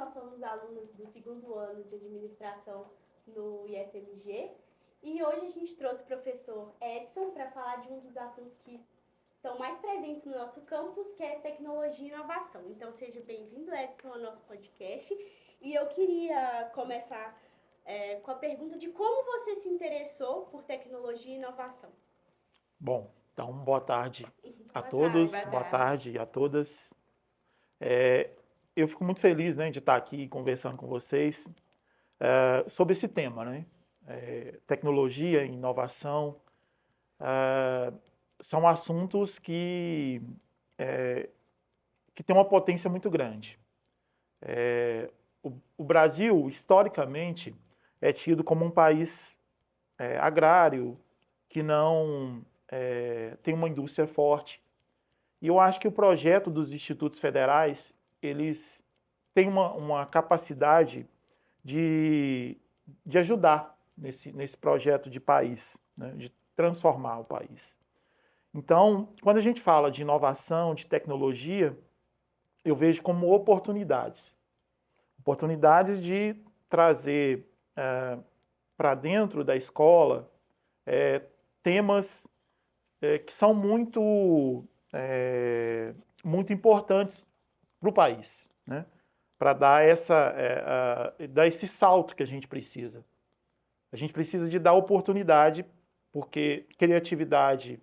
nós somos alunos do segundo ano de administração no IFMG e hoje a gente trouxe o professor Edson para falar de um dos assuntos que estão mais presentes no nosso campus, que é tecnologia e inovação. Então seja bem-vindo, Edson, ao nosso podcast. E eu queria começar com a pergunta de como você se interessou por tecnologia e inovação. Bom, então boa tarde a Boa todos, tarde. boa tarde a todas. Eu fico muito feliz, né, de estar aqui conversando com vocês sobre esse tema, né? Tecnologia e inovação são assuntos que têm uma potência muito grande. O Brasil, historicamente, é tido como um país agrário, que não tem uma indústria forte. E eu acho que o projeto dos institutos federais, eles têm uma capacidade de ajudar nesse projeto de país, né, de transformar o país. Então, quando a gente fala de inovação, de tecnologia, eu vejo como oportunidades. Oportunidades de trazer para dentro da escola temas que são muito importantes para o país, né? Para dar dar esse salto que a gente precisa. A gente precisa de dar oportunidade, porque criatividade,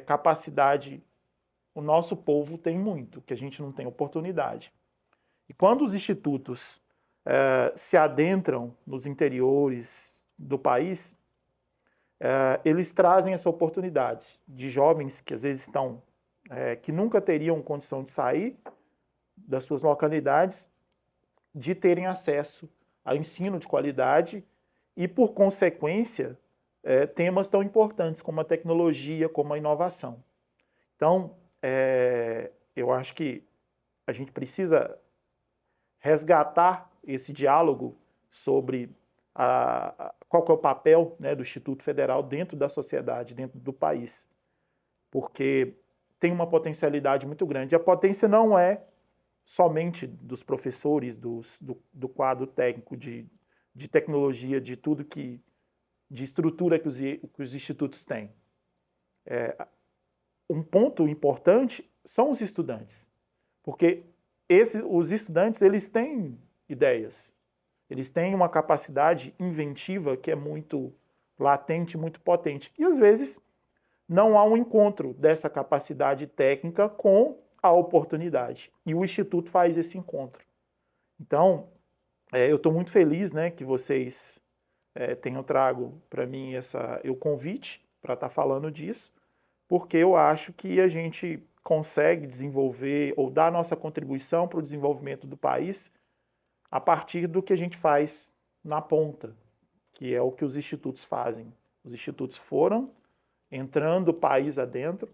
capacidade, o nosso povo tem muito, que a gente não tem oportunidade. E quando os institutos se adentram nos interiores do país, eles trazem essa oportunidade de jovens que às vezes que nunca teriam condição de sair das suas localidades, de terem acesso a ensino de qualidade e, por consequência, temas tão importantes como a tecnologia, como a inovação. Então, eu acho que a gente precisa resgatar esse diálogo sobre qual que é o papel, né, do Instituto Federal dentro da sociedade, dentro do país, porque tem uma potencialidade muito grande. A potência não é somente dos professores, do quadro técnico de tecnologia, de tudo de estrutura que os institutos têm. Um ponto importante são os estudantes, porque os estudantes, eles têm ideias, eles têm uma capacidade inventiva que é muito latente, muito potente. E às vezes não há um encontro dessa capacidade técnica com a oportunidade. E o Instituto faz esse encontro. Então, eu estou muito feliz, né, que vocês tenham trago para mim o convite para estar falando disso, porque eu acho que a gente consegue desenvolver ou dar nossa contribuição para o desenvolvimento do país a partir do que a gente faz na ponta, que é o que os institutos fazem. Os institutos foram entrando o país adentro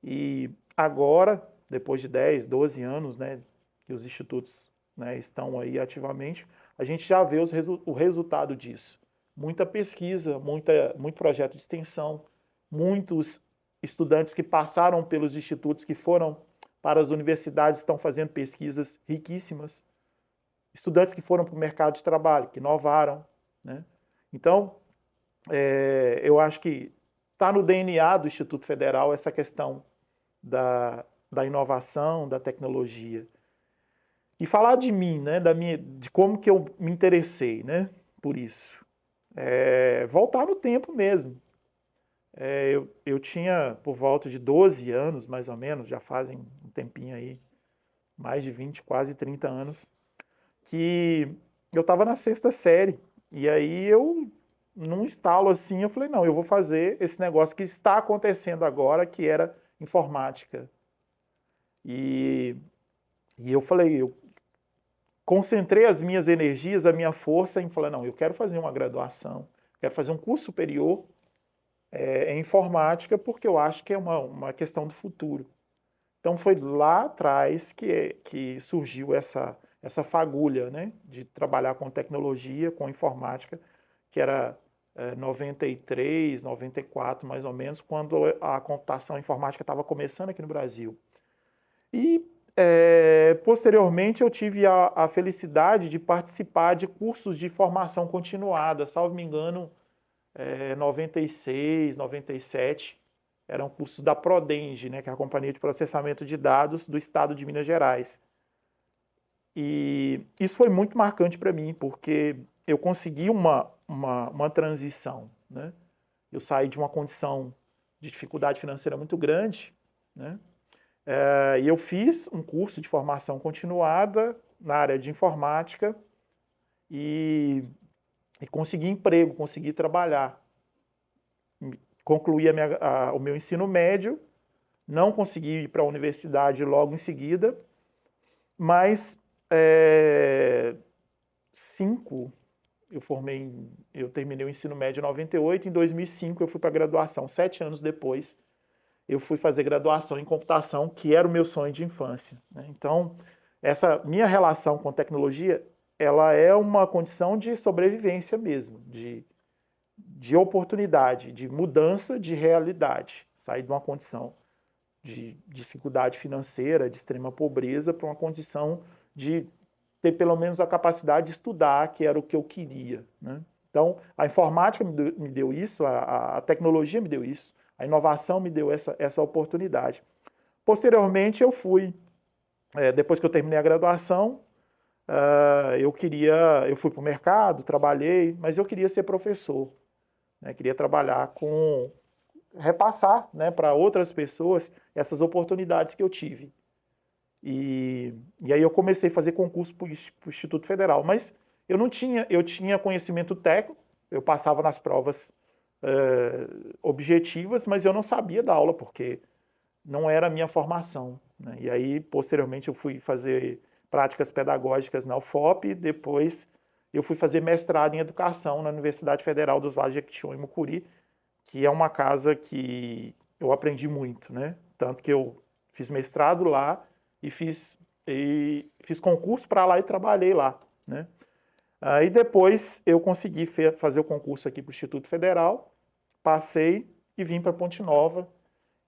e agora, depois de 10, 12 anos, né, que os institutos, né, estão aí ativamente, a gente já vê o resultado disso. Muita pesquisa, muito projeto de extensão, muitos estudantes que passaram pelos institutos, que foram para as universidades, estão fazendo pesquisas riquíssimas. Estudantes que foram para o mercado de trabalho, que inovaram, né? Então, eu acho que está no DNA do Instituto Federal essa questão da inovação, da tecnologia. E falar de mim, né, de como que eu me interessei, né, por isso. Voltar no tempo mesmo. Eu tinha por volta de 12 anos, mais ou menos, já fazem um tempinho aí, mais de 20, quase 30 anos, que eu estava na sexta série. E aí num estalo assim, eu falei, não, eu vou fazer esse negócio que está acontecendo agora, que era informática. E eu concentrei as minhas energias, a minha força em falar, não, eu quero fazer uma graduação, quero fazer um curso superior em informática, porque eu acho que é uma questão do futuro. Então foi lá atrás que surgiu essa fagulha, né, de trabalhar com tecnologia, com informática, que era 93, 94 mais ou menos, quando a computação informática estava começando aqui no Brasil. E Posteriormente, eu tive a felicidade de participar de cursos de formação continuada, salvo me engano, 96, 97, eram cursos da Prodenge, né, que é a Companhia de Processamento de Dados do Estado de Minas Gerais. E isso foi muito marcante para mim, porque eu consegui uma transição, né? Eu saí de uma condição de dificuldade financeira muito grande, né? E eu fiz um curso de formação continuada na área de informática e consegui emprego, consegui trabalhar. Concluí o meu ensino médio, não consegui ir para a universidade logo em seguida, mas eu terminei o ensino médio em 98, em 2005 eu fui para a graduação, 7 anos depois eu fui fazer graduação em computação, que era o meu sonho de infância, né? Então, essa minha relação com tecnologia, ela é uma condição de sobrevivência mesmo, de oportunidade, de mudança de realidade, sair de uma condição de dificuldade financeira, de extrema pobreza, para uma condição de ter pelo menos a capacidade de estudar, que era o que eu queria, né? Então, a informática me deu isso, a tecnologia me deu isso, a inovação me deu essa oportunidade. Posteriormente, eu fui, depois que eu terminei a graduação, eu fui para o mercado, trabalhei, mas eu queria ser professor, né? Queria trabalhar repassar, né, para outras pessoas essas oportunidades que eu tive. E aí eu comecei a fazer concurso para o Instituto Federal, mas eu tinha conhecimento técnico, eu passava nas provas objetivas, mas eu não sabia dar aula, porque não era a minha formação, né? E aí, posteriormente, eu fui fazer práticas pedagógicas na UFOP, depois eu fui fazer mestrado em educação na Universidade Federal dos Vales de Jequitinhonha e Mucuri, que é uma casa que eu aprendi muito, né? Tanto que eu fiz mestrado lá e fiz concurso para lá e trabalhei lá, né? Aí depois eu consegui fazer o concurso aqui para o Instituto Federal, passei e vim para Ponte Nova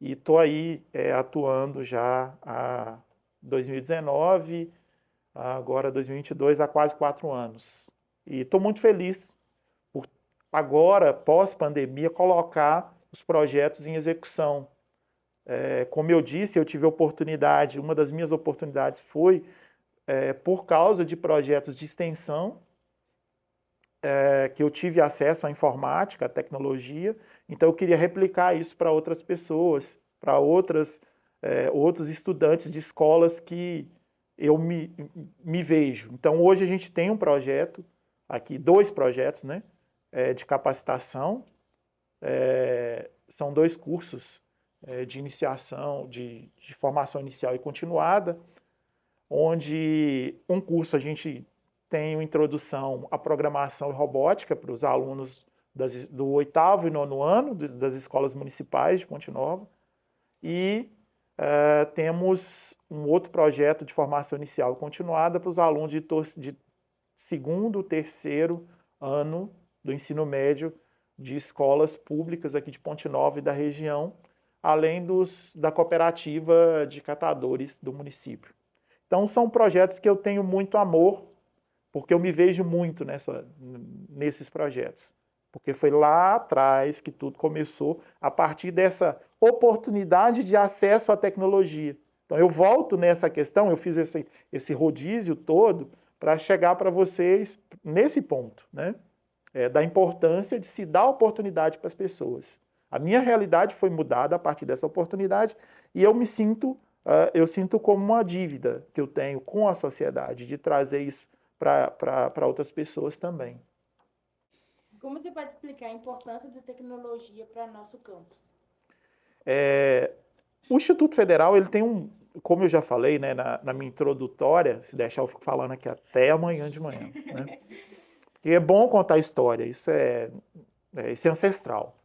e estou aí atuando já há 2019, agora 2022, há quase 4 anos. E estou muito feliz por agora, pós-pandemia, colocar os projetos em execução. Como eu disse, eu tive oportunidade, uma das minhas oportunidades foi por causa de projetos de extensão, que eu tive acesso à informática, à tecnologia, então eu queria replicar isso para outras pessoas, para outros estudantes de escolas que eu me vejo. Então hoje a gente tem um projeto, aqui 2 projetos, né, de capacitação, são 2 cursos de iniciação, de formação inicial e continuada, onde um curso a gente tem uma introdução à programação e robótica para os alunos do 8º e 9º ano das escolas municipais de Ponte Nova. E temos um outro projeto de formação inicial e continuada para os alunos de 2º, 3º ano do ensino médio de escolas públicas aqui de Ponte Nova e da região, além da cooperativa de catadores do município. Então, são projetos que eu tenho muito amor, porque eu me vejo muito nesses projetos. Porque foi lá atrás que tudo começou, a partir dessa oportunidade de acesso à tecnologia. Então, eu volto nessa questão, eu fiz esse rodízio todo para chegar para vocês nesse ponto, né? Da importância de se dar oportunidade para as pessoas. A minha realidade foi mudada a partir dessa oportunidade e eu sinto como uma dívida que eu tenho com a sociedade de trazer isso para outras pessoas também. Como você pode explicar a importância da tecnologia para nosso campus? O Instituto Federal, ele tem como eu já falei, né, na minha introdutória, se deixar eu fico falando aqui até amanhã de manhã, né? Porque é bom contar a história, isso é ancestral.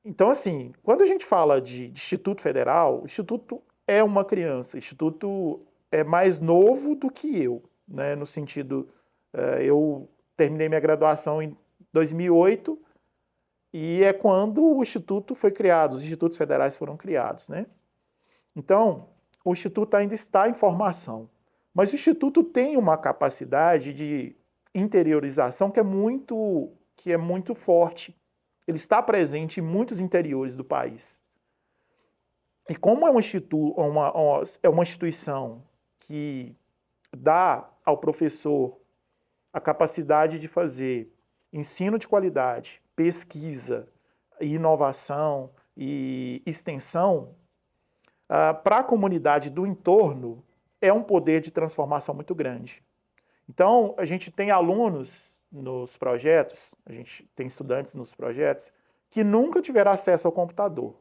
Então, assim, quando a gente fala de Instituto Federal, o Instituto é uma criança, o Instituto é mais novo do que eu, né? No sentido, eu terminei minha graduação em 2008 e é quando o Instituto foi criado, os Institutos Federais foram criados, né? Então, o Instituto ainda está em formação, mas o Instituto tem uma capacidade de interiorização que é muito forte. Ele está presente em muitos interiores do país. E como é é uma instituição que dá ao professor a capacidade de fazer ensino de qualidade, pesquisa, inovação e extensão, para a comunidade do entorno, é um poder de transformação muito grande. Então, a gente tem alunos nos projetos, a gente tem estudantes nos projetos, que nunca tiveram acesso ao computador,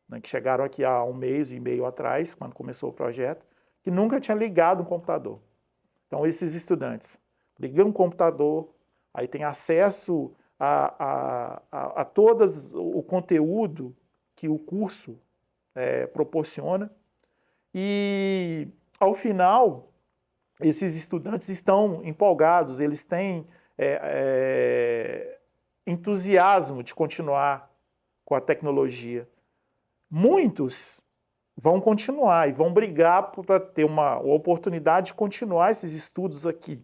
né, que chegaram aqui há 1 mês e meio atrás, quando começou o projeto, que nunca tinham ligado um computador. Então, esses estudantes ligam um computador, aí tem acesso a todo o conteúdo que o curso proporciona, e, ao final, esses estudantes estão empolgados, eles têm entusiasmo de continuar com a tecnologia. Muitos vão continuar e vão brigar para ter uma oportunidade de continuar esses estudos aqui.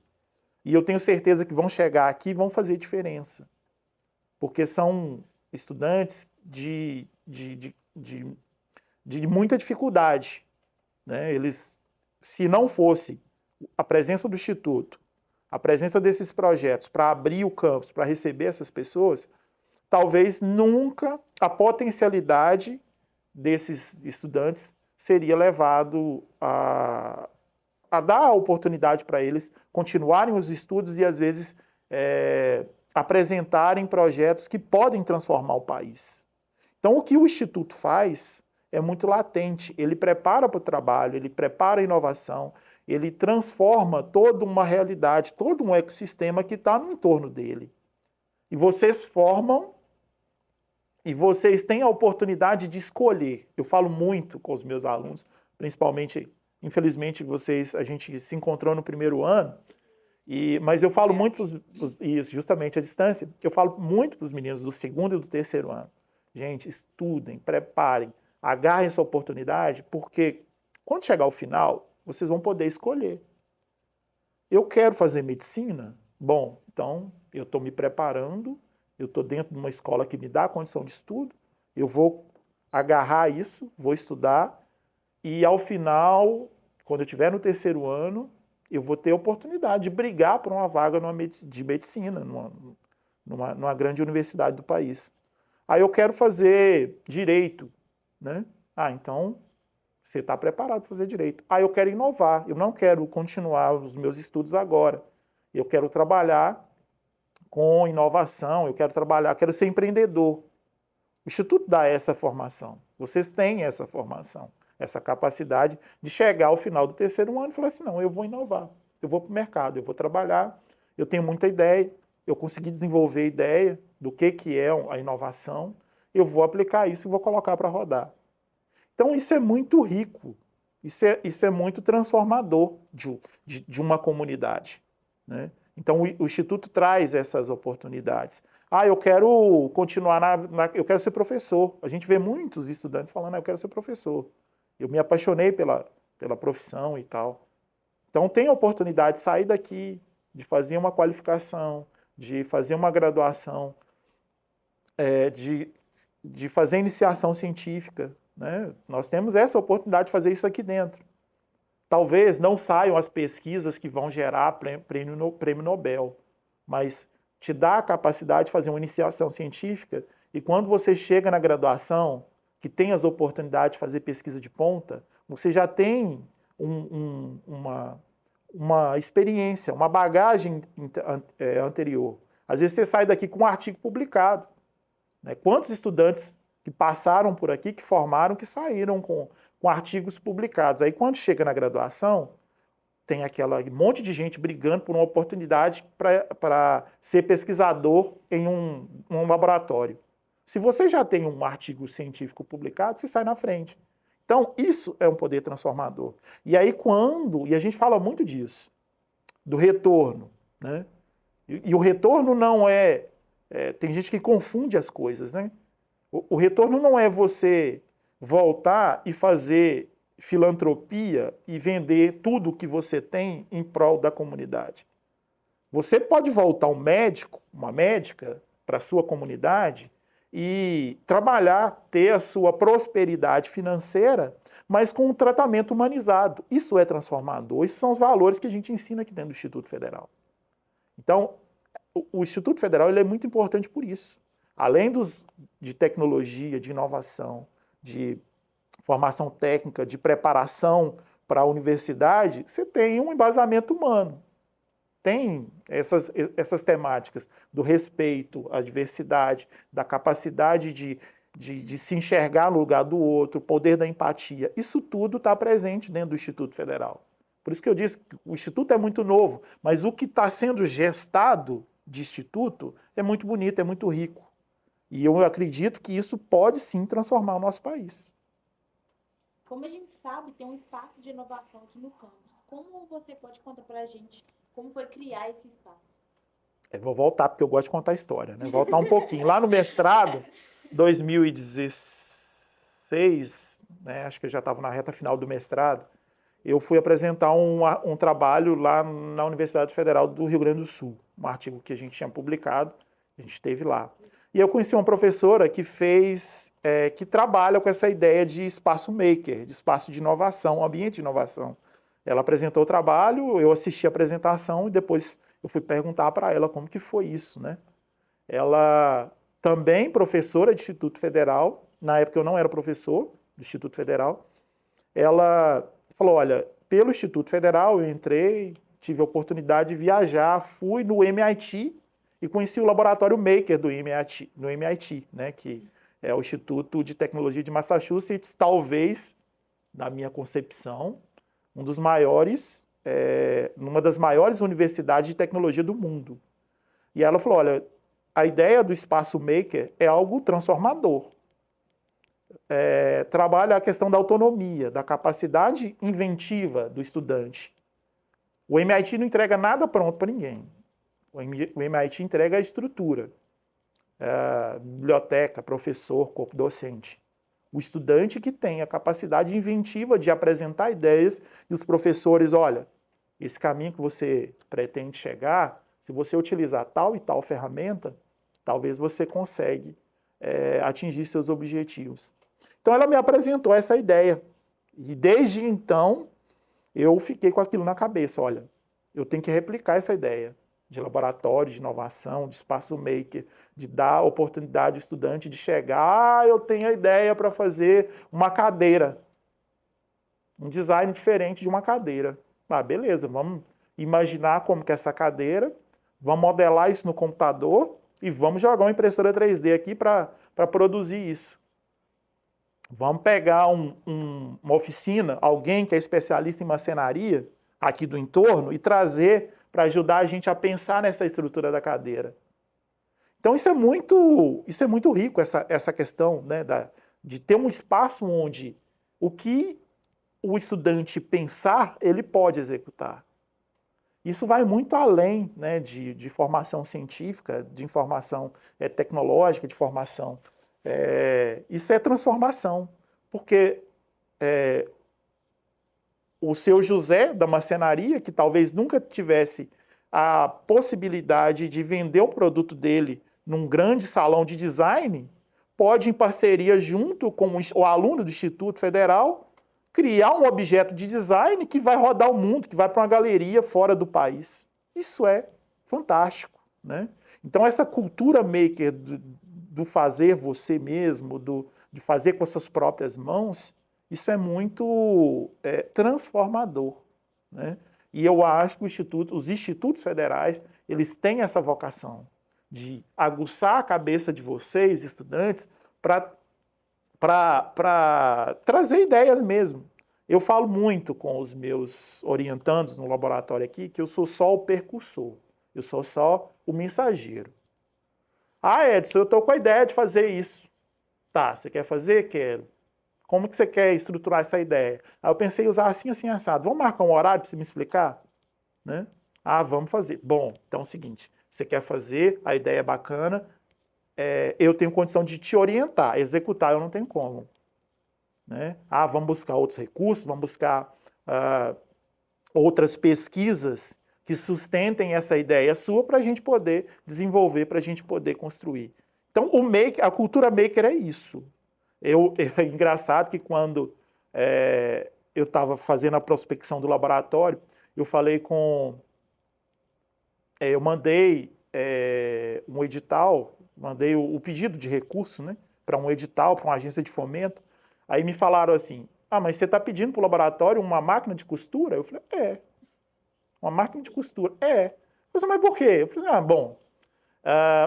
E eu tenho certeza que vão chegar aqui e vão fazer diferença. Porque são estudantes de muita dificuldade, né? Eles, se não fosse a presença do Instituto, a presença desses projetos para abrir o campus, para receber essas pessoas, talvez nunca a potencialidade desses estudantes seria levado a dar a oportunidade para eles continuarem os estudos e, às vezes, apresentarem projetos que podem transformar o país. Então, o que o Instituto faz é muito latente. Ele prepara para o trabalho, ele prepara a inovação, ele transforma toda uma realidade, todo um ecossistema que está no entorno dele. E vocês formam e vocês têm a oportunidade de escolher. Eu falo muito com os meus alunos, principalmente, infelizmente, a gente se encontrou no primeiro ano, mas eu falo muito isso, justamente à distância, eu falo muito para os meninos do segundo e do terceiro ano. Gente, estudem, preparem, agarrem essa oportunidade, porque quando chegar ao final, vocês vão poder escolher. Eu quero fazer medicina? Bom, então eu estou me preparando, eu estou dentro de uma escola que me dá a condição de estudo, eu vou agarrar isso, vou estudar, e ao final, quando eu estiver no terceiro ano, eu vou ter a oportunidade de brigar por uma vaga de medicina, numa grande universidade do país. Aí eu quero fazer direito, né? Então você está preparado para fazer direito. Eu quero inovar, eu não quero continuar os meus estudos agora. Eu quero trabalhar com inovação, eu quero ser empreendedor. O Instituto dá essa formação. Vocês têm essa formação, essa capacidade de chegar ao final do terceiro ano e falar assim, não, eu vou inovar, eu vou para o mercado, eu vou trabalhar, eu tenho muita ideia, eu consegui desenvolver ideia do que é a inovação, eu vou aplicar isso e vou colocar para rodar. Então, isso é muito rico, isso é muito transformador de uma comunidade, né? Então, o Instituto traz essas oportunidades. Eu quero continuar eu quero ser professor. A gente vê muitos estudantes falando, eu quero ser professor. Eu me apaixonei pela profissão e tal. Então, tem a oportunidade de sair daqui, de fazer uma qualificação, de fazer uma graduação, de fazer iniciação científica, né? Nós temos essa oportunidade de fazer isso aqui dentro. Talvez não saiam as pesquisas que vão gerar prêmio Nobel, mas te dá a capacidade de fazer uma iniciação científica e quando você chega na graduação, que tem as oportunidades de fazer pesquisa de ponta, você já tem uma experiência, uma bagagem anterior. Às vezes você sai daqui com um artigo publicado, né? Quantos estudantes que passaram por aqui, que formaram, que saíram com artigos publicados. Aí quando chega na graduação, tem aquele monte de gente brigando por uma oportunidade para ser pesquisador em um laboratório. Se você já tem um artigo científico publicado, você sai na frente. Então, isso é um poder transformador. E aí e a gente fala muito disso, do retorno, né? E o retorno não tem gente que confunde as coisas, né? O retorno não é você voltar e fazer filantropia e vender tudo o que você tem em prol da comunidade. Você pode voltar um médico, uma médica, para a sua comunidade e trabalhar, ter a sua prosperidade financeira, mas com um tratamento humanizado. Isso é transformador, esses são os valores que a gente ensina aqui dentro do Instituto Federal. Então, o Instituto Federal ele é muito importante por isso. Além de tecnologia, de inovação, de formação técnica, de preparação para a universidade, você tem um embasamento humano. Tem essas temáticas do respeito à diversidade, da capacidade de se enxergar no lugar do outro, o poder da empatia. Isso tudo está presente dentro do Instituto Federal. Por isso que eu disse que o Instituto é muito novo, mas o que está sendo gestado de Instituto é muito bonito, é muito rico. E eu acredito que isso pode sim transformar o nosso país. Como a gente sabe, tem um espaço de inovação aqui no campus. Como você pode contar para a gente como foi criar esse espaço? Eu vou voltar, porque eu gosto de contar a história, né? Voltar um pouquinho. Lá no mestrado, 2016, né? Acho que eu já estava na reta final do mestrado, eu fui apresentar um trabalho lá na Universidade Federal do Rio Grande do Sul, um artigo que a gente tinha publicado, a gente esteve lá. E eu conheci uma professora que que trabalha com essa ideia de espaço maker, de espaço de inovação, ambiente de inovação. Ela apresentou o trabalho, eu assisti a apresentação e depois eu fui perguntar para ela como que foi isso, né? Ela também professora de Instituto Federal, na época eu não era professor do Instituto Federal, ela falou, olha, pelo Instituto Federal eu entrei, tive a oportunidade de viajar, fui no MIT e conheci o laboratório Maker do MIT, né, que é o Instituto de Tecnologia de Massachusetts, talvez, na minha concepção, uma das maiores universidades de tecnologia do mundo. E ela falou, olha, a ideia do espaço maker é algo transformador. Trabalha a questão da autonomia, da capacidade inventiva do estudante. O MIT não entrega nada pronto para ninguém. O MIT entrega a estrutura, biblioteca, professor, corpo docente. O estudante que tem a capacidade inventiva de apresentar ideias e os professores, olha, esse caminho que você pretende chegar, se você utilizar tal e tal ferramenta, talvez você consiga atingir seus objetivos. Então ela me apresentou essa ideia e desde então eu fiquei com aquilo na cabeça, olha, eu tenho que replicar essa ideia de laboratório, de inovação, de espaço maker, de dar oportunidade ao estudante de chegar, eu tenho a ideia para fazer uma cadeira, um design diferente de uma cadeira. Beleza, vamos imaginar como que é essa cadeira, vamos modelar isso no computador e vamos jogar uma impressora 3D aqui para produzir isso. Vamos pegar uma oficina, alguém que é especialista em marcenaria aqui do entorno e trazer para ajudar a gente a pensar nessa estrutura da cadeira. Então isso é muito rico, essa questão, né, de ter um espaço onde o que o estudante pensar, ele pode executar. Isso vai muito além, né, de formação científica, de informação tecnológica, de formação. Isso é transformação, porque o seu José da marcenaria, que talvez nunca tivesse a possibilidade de vender o produto dele num grande salão de design, pode, em parceria junto com o aluno do Instituto Federal, criar um objeto de design que vai rodar o mundo, que vai para uma galeria fora do país. Isso é fantástico, né? Então essa cultura maker do fazer você mesmo, de fazer com as suas próprias mãos, isso é muito transformador, né? E eu acho que os institutos federais, eles têm essa vocação de aguçar a cabeça de vocês, estudantes, para trazer ideias mesmo. Eu falo muito com os meus orientandos no laboratório aqui que eu sou só o percursor, eu sou só o mensageiro. Edson, eu estou com a ideia de fazer isso. Tá, você quer fazer? Quero. Como que você quer estruturar essa ideia? Aí eu pensei em usar assim, assim, assado. Vamos marcar um horário para você me explicar? Né? Vamos fazer. Bom, então é o seguinte, você quer fazer, a ideia é bacana, eu tenho condição de te orientar, executar eu não tenho como. né? Ah, vamos buscar outros recursos, vamos buscar outras pesquisas que sustentem essa ideia sua para a gente poder desenvolver, para a gente poder construir. Então, a cultura maker é isso. É engraçado que quando eu estava fazendo a prospecção do laboratório, eu falei eu mandei um edital, mandei o pedido de recurso, né, para um edital, para uma agência de fomento. Aí me falaram assim, mas você está pedindo para o laboratório uma máquina de costura? Eu falei, uma máquina de costura. Eu falei, mas por quê? Eu falei, bom,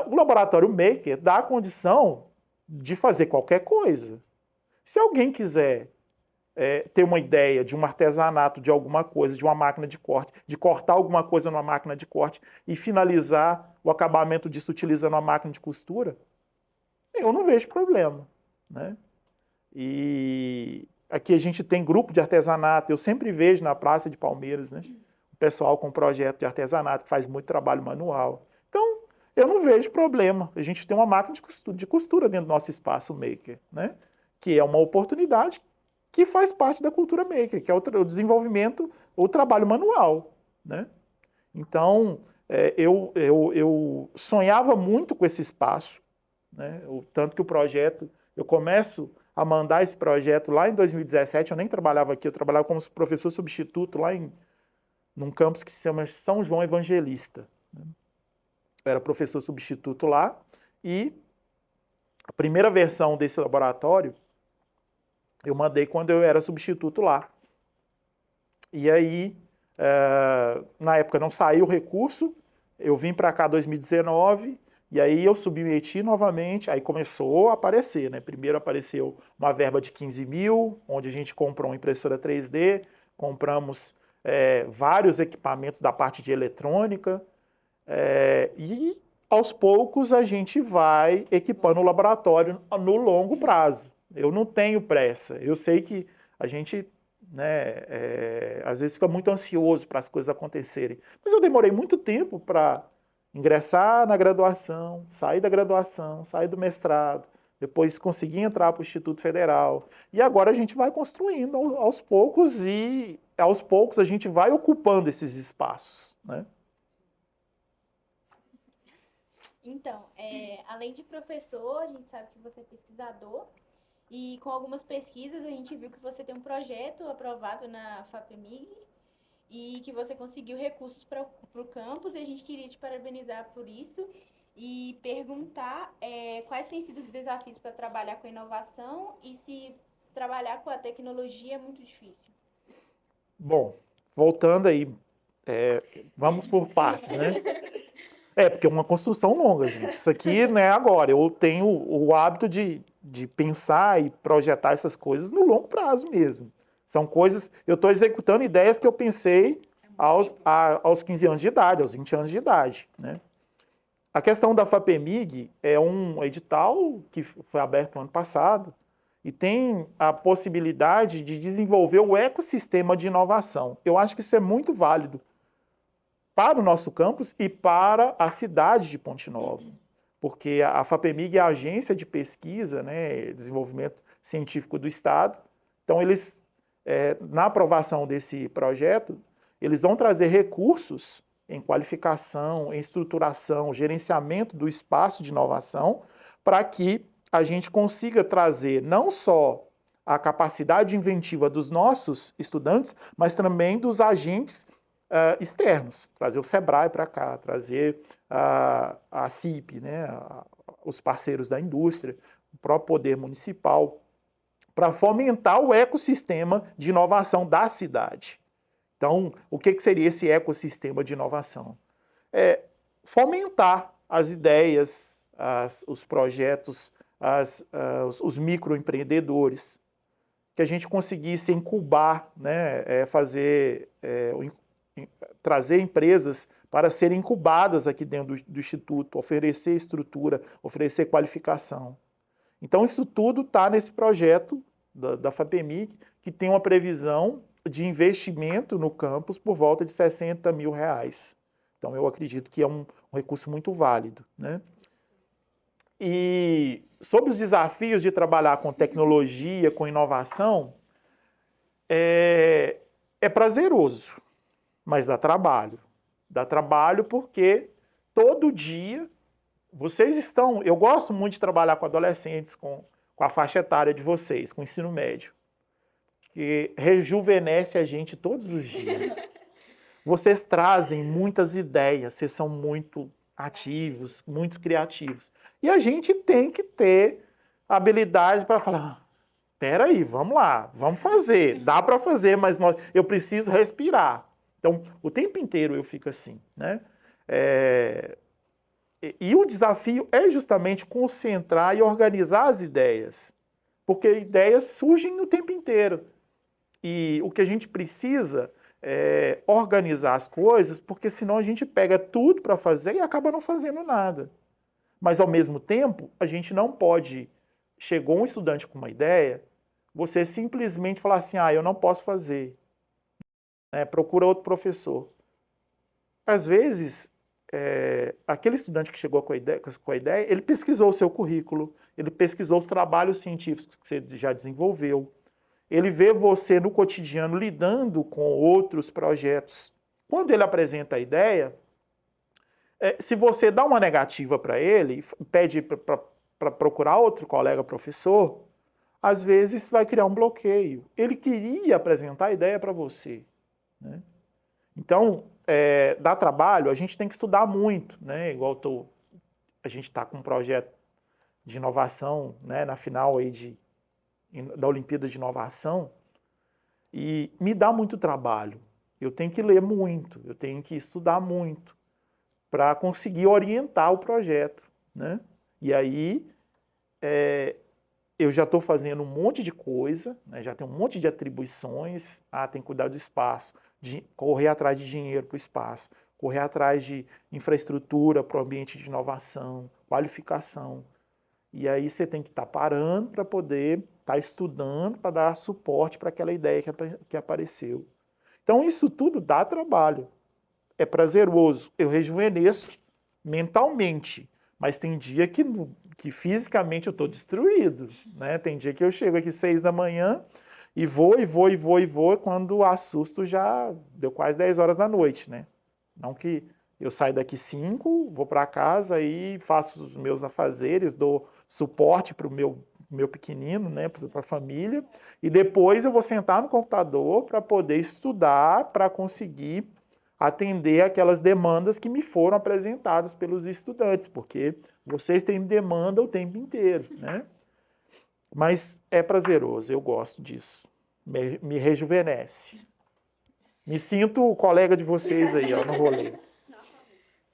o laboratório maker dá a condição de fazer qualquer coisa. Se alguém quiser ter uma ideia de um artesanato de alguma coisa, de uma máquina de corte, de cortar alguma coisa numa máquina de corte e finalizar o acabamento disso utilizando uma máquina de costura, eu não vejo problema, né? E aqui a gente tem grupo de artesanato, eu sempre vejo na Praça de Palmeiras, né, o pessoal com projeto de artesanato que faz muito trabalho manual. Então, eu não vejo problema. A gente tem uma máquina de costura dentro do nosso espaço maker, né, que é uma oportunidade que faz parte da cultura maker, que é o desenvolvimento, o trabalho manual, né? Então, eu sonhava muito com esse espaço, né? Tanto que o projeto, eu começo a mandar esse projeto lá em 2017, eu nem trabalhava aqui, eu trabalhava como professor substituto lá num campus que se chama São João Evangelista, né? Eu era professor substituto lá e a primeira versão desse laboratório eu mandei quando eu era substituto lá. E aí, na época não saiu o recurso, eu vim para cá em 2019, e aí eu submeti novamente, aí começou a aparecer, né? Primeiro apareceu uma verba de 15 mil, onde a gente comprou uma impressora 3D, compramos vários equipamentos da parte de eletrônica, e aos poucos a gente vai equipando o laboratório no longo prazo. Eu não tenho pressa. Eu sei que a gente, né, às vezes fica muito ansioso para as coisas acontecerem. Mas eu demorei muito tempo para ingressar na graduação, sair da graduação, sair do mestrado, depois conseguir entrar para o Instituto Federal. E agora a gente vai construindo aos poucos e aos poucos a gente vai ocupando esses espaços, né? Então, além de professor, a gente sabe que você é pesquisador. E com algumas pesquisas a gente viu que você tem um projeto aprovado na FAPEMIG e que você conseguiu recursos para o campus, e a gente queria te parabenizar por isso e perguntar quais têm sido os desafios para trabalhar com a inovação e se trabalhar com a tecnologia é muito difícil. Bom, voltando aí, vamos por partes, né? Porque é uma construção longa, gente. Isso aqui não é agora. Eu tenho o hábito de pensar e projetar essas coisas no longo prazo mesmo. São coisas... Eu estou executando ideias que eu pensei aos 15 anos de idade, aos 20 anos de idade, né? A questão da FAPEMIG é um edital que foi aberto no ano passado e tem a possibilidade de desenvolver o ecossistema de inovação. Eu acho que isso é muito válido para o nosso campus e para a cidade de Ponte Nova, porque a FAPEMIG é a agência de pesquisa, né, desenvolvimento científico do Estado. Então, eles, na aprovação desse projeto, eles vão trazer recursos em qualificação, em estruturação, gerenciamento do espaço de inovação, para que a gente consiga trazer não só a capacidade inventiva dos nossos estudantes, mas também dos agentes externos, trazer o SEBRAE para cá, trazer a CIP, né, os parceiros da indústria, o próprio poder municipal, para fomentar o ecossistema de inovação da cidade. Então, o que seria esse ecossistema de inovação? Fomentar as ideias, os projetos, os microempreendedores, que a gente conseguisse incubar, né, trazer empresas para serem incubadas aqui dentro do Instituto, oferecer estrutura, oferecer qualificação. Então, isso tudo está nesse projeto da FAPEMIG, que tem uma previsão de investimento no campus por volta de R$60 mil. Então, eu acredito que é um recurso muito válido, né? E sobre os desafios de trabalhar com tecnologia, com inovação, é prazeroso, mas dá trabalho. Dá trabalho porque todo dia vocês estão... Eu gosto muito de trabalhar com adolescentes, com a faixa etária de vocês, com o ensino médio, que rejuvenesce a gente todos os dias. Vocês trazem muitas ideias, vocês são muito ativos, muito criativos. E a gente tem que ter habilidade para falar, peraí, vamos lá, vamos fazer. Dá para fazer, mas eu preciso respirar. Então, o tempo inteiro eu fico assim, né? E o desafio é justamente concentrar e organizar as ideias, porque ideias surgem o tempo inteiro. E o que a gente precisa é organizar as coisas, porque senão a gente pega tudo para fazer e acaba não fazendo nada. Mas, ao mesmo tempo, a gente não pode... Chegou um estudante com uma ideia, você simplesmente falar assim, eu não posso fazer. Procura outro professor. Às vezes, aquele estudante que chegou com a ideia, ele pesquisou o seu currículo, ele pesquisou os trabalhos científicos que você já desenvolveu, ele vê você no cotidiano lidando com outros projetos. Quando ele apresenta a ideia, se você dá uma negativa para ele, pede para procurar outro colega professor, às vezes vai criar um bloqueio. Ele queria apresentar a ideia para você, né? Então, dá trabalho, a gente tem que estudar muito, né? Igual a gente está com um projeto de inovação, né, na final aí da Olimpíada de Inovação, e me dá muito trabalho. Eu tenho que ler muito, eu tenho que estudar muito para conseguir orientar o projeto, né? E aí, eu já estou fazendo um monte de coisa, né? Já tenho um monte de atribuições, tem que cuidar do espaço, correr atrás de dinheiro para o espaço, correr atrás de infraestrutura para o ambiente de inovação, qualificação. E aí você tem que estar parando para poder estar estudando, para dar suporte para aquela ideia que apareceu. Então isso tudo dá trabalho. É prazeroso. Eu rejuvenesço mentalmente, mas tem dia que fisicamente eu estou destruído, né? Tem dia que eu chego aqui 6 da manhã e vou, e quando assusto já deu quase 10 horas da noite, né? Não que eu saio daqui 5, vou para casa e faço os meus afazeres, dou suporte para o meu pequenino, né, para a família, e depois eu vou sentar no computador para poder estudar, para conseguir atender aquelas demandas que me foram apresentadas pelos estudantes, porque vocês têm demanda o tempo inteiro, né? Mas é prazeroso, eu gosto disso, me rejuvenesce. Me sinto colega de vocês aí, no rolê.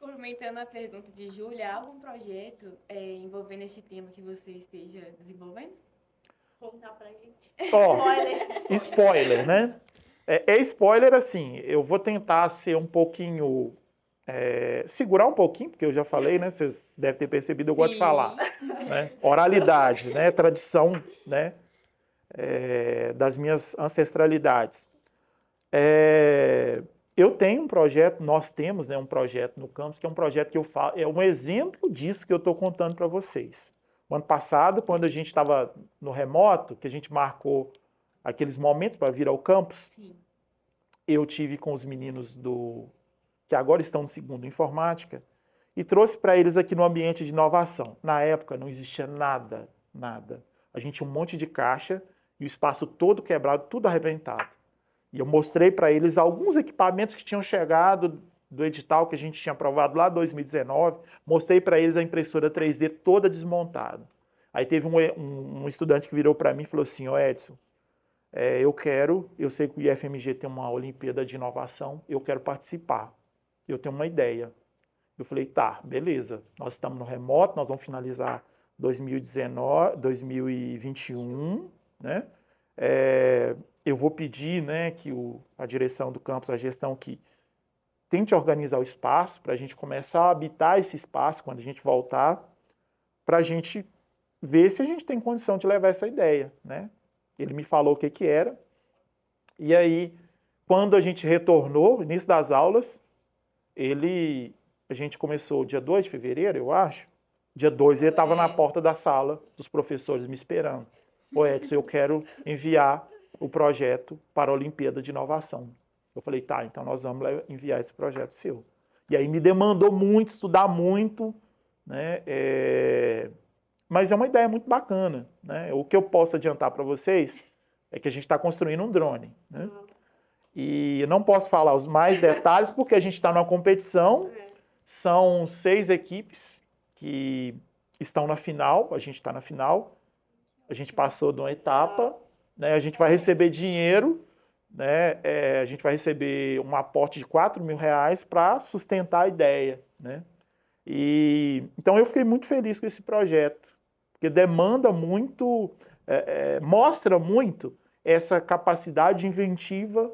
Complementando a pergunta de Júlia, há algum projeto envolvendo este tema que você esteja desenvolvendo? Contar pra gente. Spoiler, né? Spoiler assim, eu vou tentar ser um pouquinho, segurar um pouquinho, porque eu já falei, né? Vocês devem ter percebido, eu gosto de falar. Né? Oralidade, né? Tradição, né? Das minhas ancestralidades. Eu tenho um projeto, nós temos, né, um projeto no campus, que é um projeto que eu falo, é um exemplo disso que eu estou contando para vocês. O ano passado, quando a gente estava no remoto, que a gente marcou aqueles momentos para vir ao campus, sim, eu tive com os meninos que agora estão no segundo informática, e trouxe para eles aqui no ambiente de inovação. Na época não existia nada. A gente tinha um monte de caixa e o espaço todo quebrado, tudo arrebentado. E eu mostrei para eles alguns equipamentos que tinham chegado do edital que a gente tinha aprovado lá em 2019. Mostrei para eles a impressora 3D toda desmontada. Aí teve um estudante que virou para mim e falou assim, Edson, eu sei que o IFMG tem uma Olimpíada de Inovação, eu quero participar. Eu tenho uma ideia. Eu falei, tá, beleza, nós estamos no remoto, nós vamos finalizar 2021, né? Eu vou pedir, né, que a direção do campus, a gestão, que tente organizar o espaço para a gente começar a habitar esse espaço quando a gente voltar, para a gente ver se a gente tem condição de levar essa ideia, né? Ele me falou o que era, e aí, quando a gente retornou, início das aulas, a gente começou dia 2 de fevereiro, eu acho, Dia 2 ele estava na porta da sala dos professores me esperando. Ô Edson, eu quero enviar o projeto para a Olimpíada de Inovação. Eu falei, tá, então nós vamos enviar esse projeto seu. E aí me demandou muito, estudar muito, né? Mas é uma ideia muito bacana, né? O que eu posso adiantar para vocês é que a gente está construindo um drone, né? E eu não posso falar os mais detalhes porque a gente está numa competição, são 6 equipes que estão na final, a gente está na final, a gente passou de uma etapa, né? A gente vai receber dinheiro, né? A gente vai receber um aporte de R$ 4.000 para sustentar a ideia, né? E então eu fiquei muito feliz com esse projeto, porque demanda muito, mostra muito essa capacidade inventiva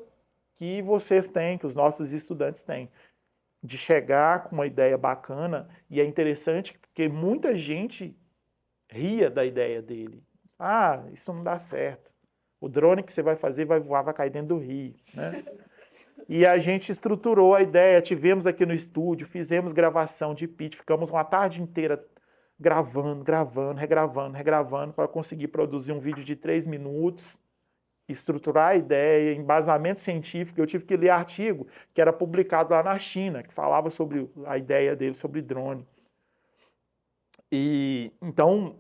que vocês têm, que os nossos estudantes têm, de chegar com uma ideia bacana. E é interessante porque muita gente ria da ideia dele. Ah, isso não dá certo. O drone que você vai fazer vai voar, vai cair dentro do rio, né? E a gente estruturou a ideia, tivemos aqui no estúdio, fizemos gravação de pitch, ficamos uma tarde inteira gravando, regravando, para conseguir produzir um vídeo de 3 minutos, estruturar a ideia, embasamento científico. Eu tive que ler artigo que era publicado lá na China, que falava sobre a ideia dele, sobre drone. E então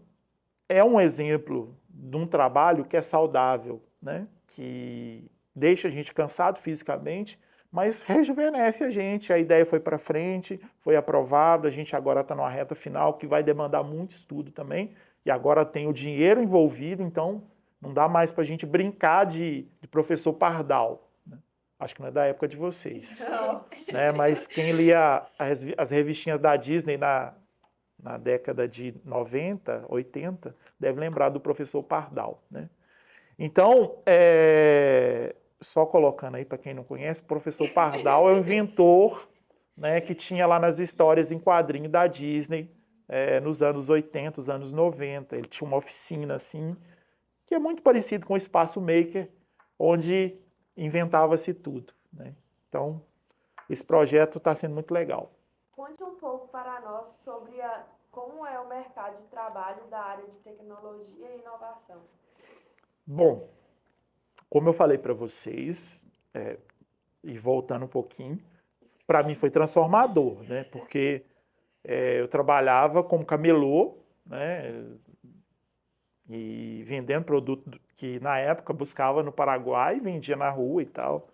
é um exemplo de um trabalho que é saudável, né? Que deixa a gente cansado fisicamente, mas rejuvenesce a gente. A ideia foi para frente, foi aprovada, a gente agora está numa reta final que vai demandar muito estudo também, e agora tem o dinheiro envolvido, então não dá mais para a gente brincar de professor Pardal, né? Acho que não é da época de vocês. Né? Mas quem lia as revistinhas da Disney na década de 90, 80, deve lembrar do professor Pardal, né? Então, só colocando aí para quem não conhece, o professor Pardal é o inventor, né, que tinha lá nas histórias em quadrinho da Disney, nos anos 80, os anos 90. Ele tinha uma oficina assim, que é muito parecido com o Espaço Maker, onde inventava-se tudo, né? Então, esse projeto está sendo muito legal. Conte um pouco para nós sobre como é o mercado de trabalho da área de tecnologia e inovação. Bom, como eu falei para vocês, e voltando um pouquinho, para mim foi transformador, né? Porque eu trabalhava como camelô, né? E vendendo produto que na época buscava no Paraguai, vendia na rua e tal.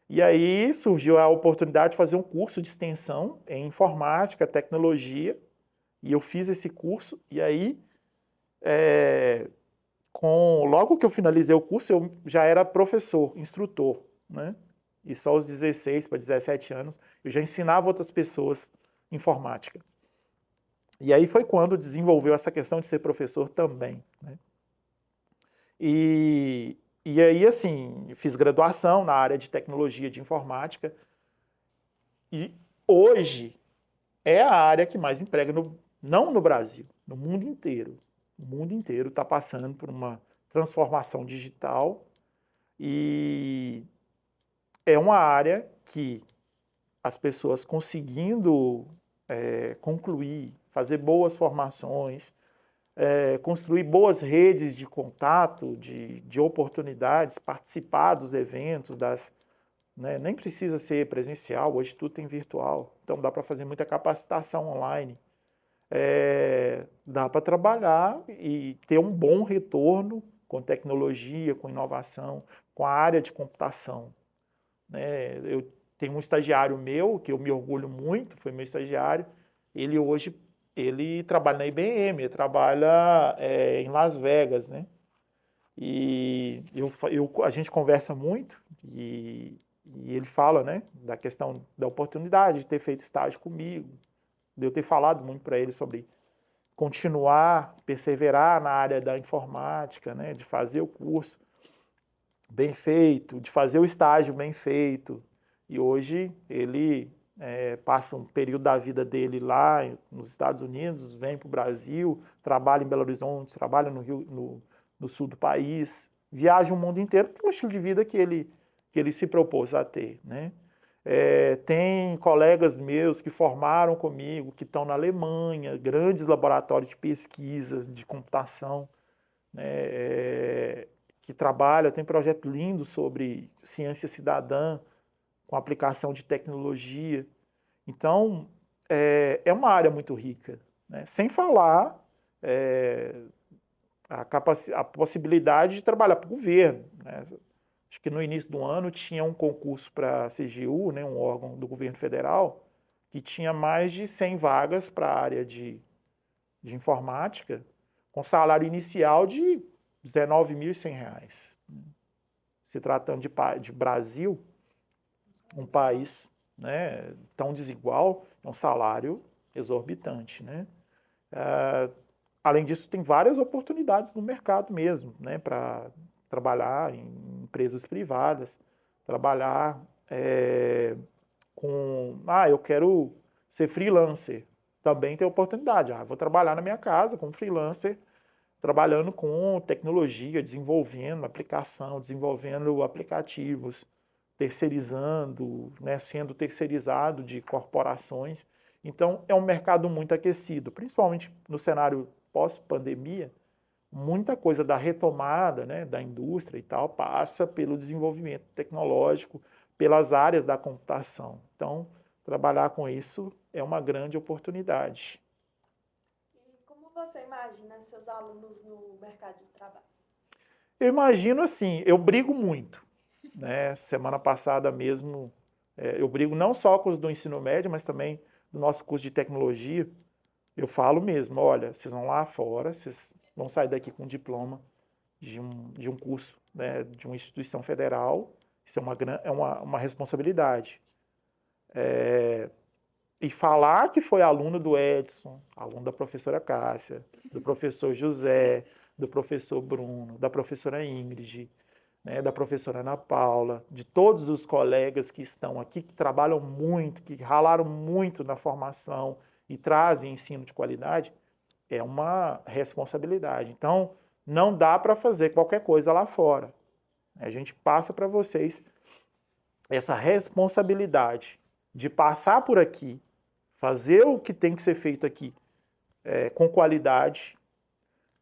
E aí surgiu a oportunidade de fazer um curso de extensão em informática, tecnologia, e eu fiz esse curso. E aí, logo que eu finalizei o curso, eu já era professor, instrutor, né? E só aos 16 para 17 anos, eu já ensinava outras pessoas informática. E aí foi quando desenvolveu essa questão de ser professor também, né? E aí, assim, fiz graduação na área de tecnologia de informática. E hoje é a área que mais emprega, não no Brasil, no mundo inteiro. O mundo inteiro está passando por uma transformação digital. E é uma área que as pessoas conseguindo concluir, fazer boas formações, construir boas redes de contato, de oportunidades, participar dos eventos, né? Nem precisa ser presencial, hoje tudo tem virtual, então dá para fazer muita capacitação online. Dá para trabalhar e ter um bom retorno com tecnologia, com inovação, com a área de computação, né? Eu tenho um estagiário meu, que eu me orgulho muito, foi meu estagiário, ele trabalha na IBM, ele trabalha em Las Vegas, né? E a gente conversa muito e ele fala, né, da questão da oportunidade de ter feito estágio comigo, de eu ter falado muito para ele sobre continuar, perseverar na área da informática, né, de fazer o curso bem feito, de fazer o estágio bem feito. E hoje ele passa um período da vida dele lá nos Estados Unidos, vem para o Brasil, trabalha em Belo Horizonte, trabalha no Rio, no sul do país, viaja o mundo inteiro, tem um estilo de vida que ele se propôs a ter, né? Tem colegas meus que formaram comigo, que estão na Alemanha, grandes laboratórios de pesquisa, de computação, né, que trabalham, tem projeto lindo sobre ciência cidadã, com aplicação de tecnologia. Então, é uma área muito rica, né? Sem falar a possibilidade de trabalhar para o governo, né? Acho que no início do ano tinha um concurso para a CGU, né, um órgão do governo federal, que tinha mais de 100 vagas para a área de informática, com salário inicial de R$ 19.100. Se tratando de Brasil, um país, né, tão desigual, é um salário exorbitante, né? Além disso, tem várias oportunidades no mercado mesmo, né, para trabalhar em empresas privadas, trabalhar eu quero ser freelancer, também tem oportunidade. Vou trabalhar na minha casa como freelancer, trabalhando com tecnologia, desenvolvendo aplicação, desenvolvendo aplicativos, terceirizando, né, sendo terceirizado de corporações. Então, é um mercado muito aquecido, principalmente no cenário pós-pandemia. Muita coisa da retomada, né, da indústria e tal passa pelo desenvolvimento tecnológico, pelas áreas da computação. Então, trabalhar com isso é uma grande oportunidade. E como você imagina seus alunos no mercado de trabalho? Eu imagino assim, eu brigo muito, né? Semana passada mesmo, eu brigo não só com os do ensino médio, mas também do nosso curso de tecnologia. Eu falo mesmo, olha, vocês vão lá fora, vocês vão sair daqui com um diploma de um curso, né, de uma instituição federal. Isso é uma responsabilidade. E falar que foi aluno do Edson, aluno da professora Cássia, do professor José, do professor Bruno, da professora Ingrid, né, da professora Ana Paula, de todos os colegas que estão aqui, que trabalham muito, que ralaram muito na formação e trazem ensino de qualidade, é uma responsabilidade. Então, não dá para fazer qualquer coisa lá fora. A gente passa para vocês essa responsabilidade de passar por aqui, fazer o que tem que ser feito aqui com qualidade,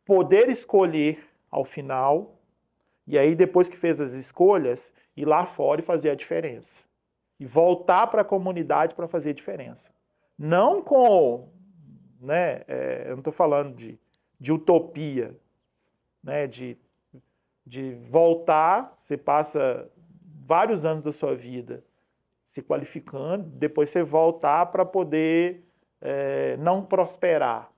poder escolher ao final, e aí depois que fez as escolhas, ir lá fora e fazer a diferença. E voltar para a comunidade para fazer a diferença. Não com, né, eu não estou falando de utopia, né, de voltar, você passa vários anos da sua vida se qualificando, depois você voltar para poder não prosperar.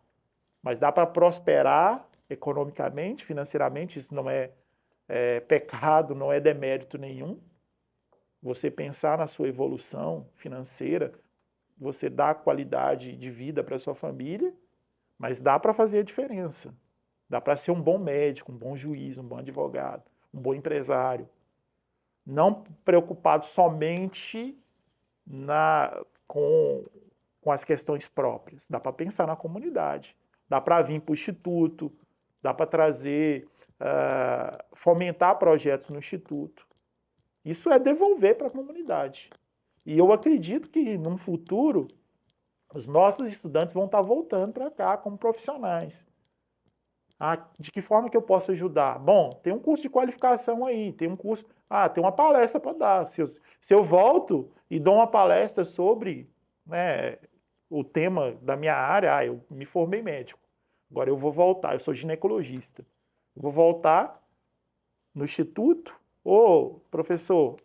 Mas dá para prosperar economicamente, financeiramente, isso não é pecado, não é demérito nenhum. Você pensar na sua evolução financeira, você dá qualidade de vida para sua família, mas dá para fazer a diferença. Dá para ser um bom médico, um bom juiz, um bom advogado, um bom empresário. Não preocupado somente com as questões próprias. Dá para pensar na comunidade. Dá para vir para o instituto, dá para trazer, fomentar projetos no instituto. Isso é devolver para a comunidade. E eu acredito que, num futuro, os nossos estudantes vão estar voltando para cá como profissionais. De que forma que eu posso ajudar? Bom, tem um curso de qualificação aí, tem um curso... tem uma palestra para dar. Se eu volto e dou uma palestra sobre, né, o tema da minha área, eu me formei médico. Agora eu vou voltar, eu sou ginecologista. Eu vou voltar no instituto. Professor,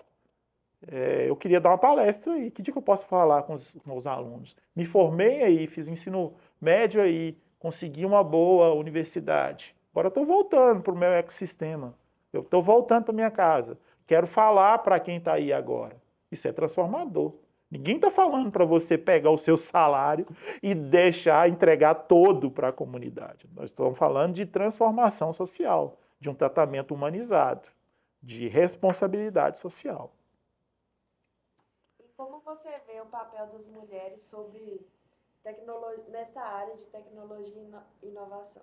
eu queria dar uma palestra aí. Que dia que eu posso falar com os meus alunos? Me formei aí, fiz o ensino médio aí, consegui uma boa universidade. Agora eu estou voltando para o meu ecossistema. Eu estou voltando para minha casa. Quero falar para quem está aí agora. Isso é transformador. Ninguém está falando para você pegar o seu salário e entregar todo para a comunidade. Nós estamos falando de transformação social, de um tratamento humanizado, de responsabilidade social. E como você vê o papel das mulheres nessa área de tecnologia e inovação?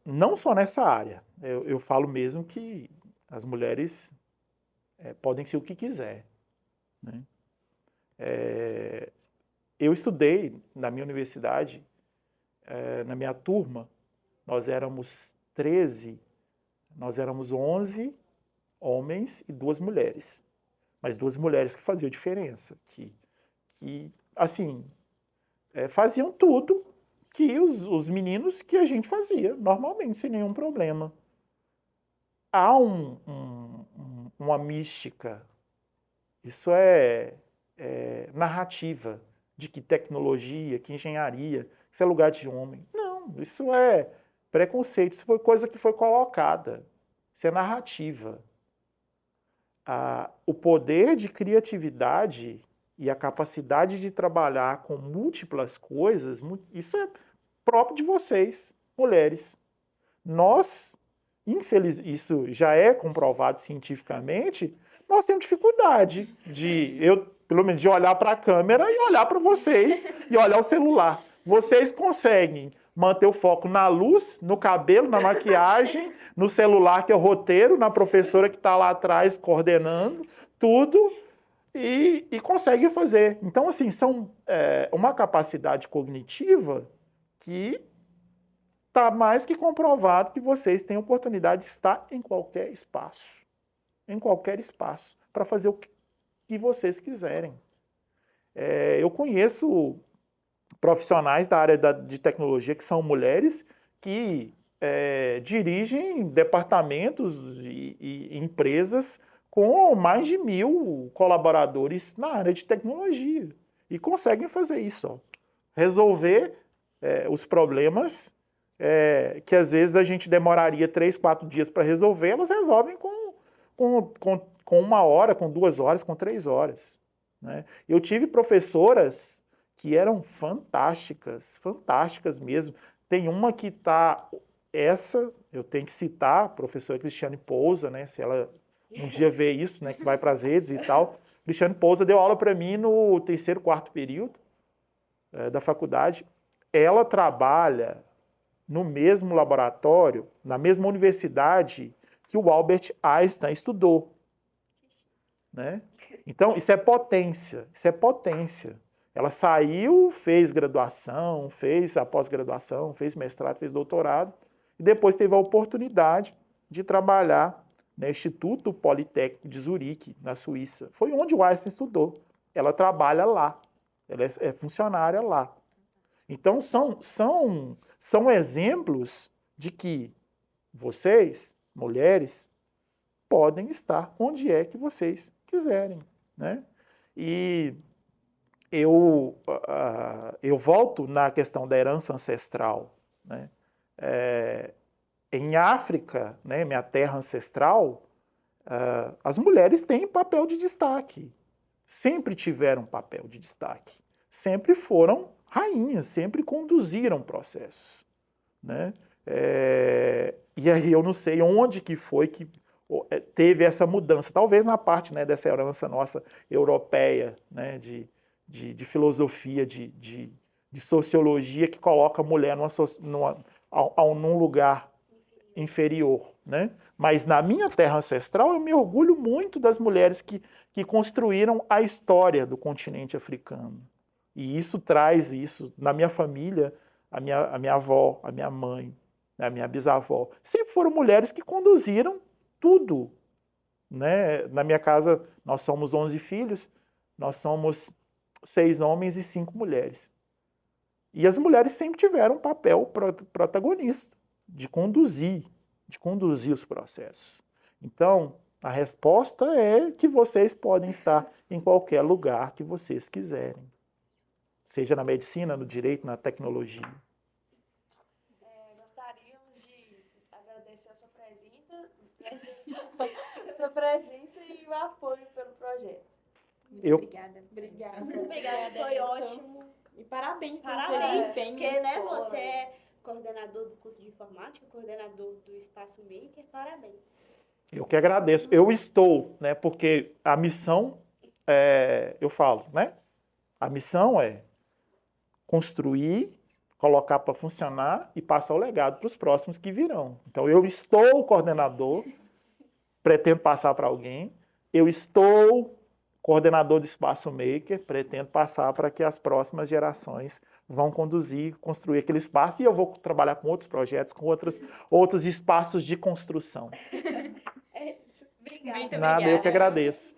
Não só nessa área. Eu falo mesmo que as mulheres podem ser o que quiser, né? Eu estudei na minha universidade, na minha turma, nós éramos 13, nós éramos 11 homens e 2 mulheres. Mas 2 mulheres que faziam diferença, que assim, faziam tudo que os meninos que a gente fazia, normalmente, sem nenhum problema. Há uma mística, isso é narrativa, de que tecnologia, que engenharia, isso é lugar de homem. Não, isso é preconceito, isso foi coisa que foi colocada, isso é narrativa. O poder de criatividade e a capacidade de trabalhar com múltiplas coisas, isso é próprio de vocês, mulheres. Nós, isso já é comprovado cientificamente, nós temos dificuldade pelo menos de olhar para a câmera e olhar para vocês e olhar o celular. Vocês conseguem manter o foco na luz, no cabelo, na maquiagem, no celular, que é o roteiro, na professora que está lá atrás coordenando tudo e conseguem fazer. Então, assim, são uma capacidade cognitiva que está mais que comprovado que vocês têm oportunidade de estar em qualquer espaço, para fazer o que vocês quiserem. Eu conheço profissionais da área de tecnologia que são mulheres que dirigem departamentos e empresas com mais de 1.000 colaboradores na área de tecnologia e conseguem fazer isso, ó. Resolver os problemas que às vezes a gente demoraria 3, 4 dias para resolver, elas resolvem com 1 hora, com 2 horas, com 3 horas, né? Eu tive professoras que eram fantásticas mesmo. Tem uma que eu tenho que citar, a professora Cristiane Pousa, né? Se ela um dia vê isso, né? Que vai para as redes e tal. Cristiane Pousa deu aula para mim no 3º, 4º período da faculdade. Ela trabalha no mesmo laboratório, na mesma universidade que o Albert Einstein estudou, né? Então, isso é potência. Ela saiu, fez graduação, fez a pós-graduação, fez mestrado, fez doutorado, e depois teve a oportunidade de trabalhar no Instituto Politécnico de Zurique, na Suíça. Foi onde o Einstein estudou. Ela trabalha lá, ela é funcionária lá. Então, são exemplos de que vocês, mulheres, podem estar onde é que vocês quiserem, né? E eu volto na questão da herança ancestral, né? Em África, né, minha terra ancestral, as mulheres têm papel de destaque. Sempre tiveram papel de destaque. Sempre foram rainhas, sempre conduziram processos, né? E aí eu não sei onde que foi que teve essa mudança. Talvez na parte, né, dessa herança nossa europeia, né, de filosofia, de sociologia, que coloca a mulher num lugar inferior, né? Mas na minha terra ancestral eu me orgulho muito das mulheres que construíram a história do continente africano. E isso traz isso na minha família, a minha avó, a minha mãe, a minha bisavó. Sempre foram mulheres que conduziram tudo, né? Na minha casa nós somos 11 filhos, nós somos 6 homens e 5 mulheres. E as mulheres sempre tiveram um papel protagonista de conduzir os processos. Então, a resposta é que vocês podem estar em qualquer lugar que vocês quiserem. Seja na medicina, no direito, na tecnologia. Gostaríamos de agradecer a sua presença e o apoio pelo projeto. Obrigada. Obrigada, foi ótimo. E parabéns por Parabéns, vocês bem porque, né, escola. você é coordenador do curso de informática, coordenador do Espaço Maker, parabéns. Eu que agradeço. Eu estou, né, porque a missão, eu falo, né? A missão é construir, colocar para funcionar e passar o legado para os próximos que virão. Então, eu estou coordenador, pretendo passar para alguém, eu estou coordenador do Espaço Maker, pretendo passar para que as próximas gerações vão construir aquele espaço, e eu vou trabalhar com outros projetos, com outros espaços de construção. É isso. Obrigada. Muito Nada, eu que obrigada. agradeço.